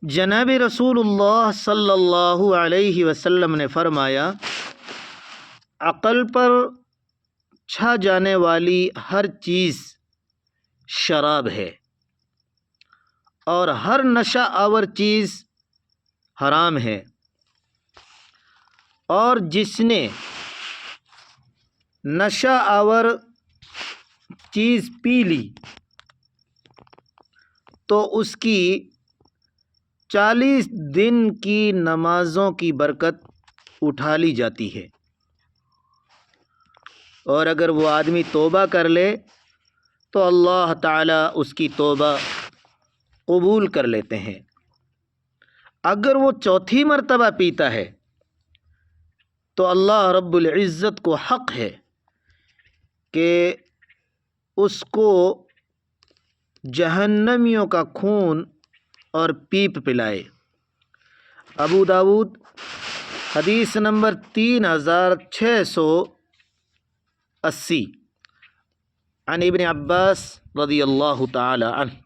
جناب رسول اللہ صلی اللہ علیہ وسلم نے فرمایا، عقل پر چھا جانے والی ہر چیز شراب ہے اور ہر نشہ آور چیز حرام ہے، اور جس نے نشہ آور چیز پی لی تو اس کی 40 دن کی نمازوں کی برکت اٹھا لی جاتی ہے، اور اگر وہ آدمی توبہ کر لے تو اللہ تعالیٰ اس کی توبہ قبول کر لیتے ہیں۔ اگر وہ چوتھی مرتبہ پیتا ہے تو اللہ رب العزت کو حق ہے کہ اس کو جہنمیوں کا خون اور پیپ پلائے۔ ابو داؤد حدیث نمبر 3680 عن ابن عباس رضی اللہ تعالی عنہ۔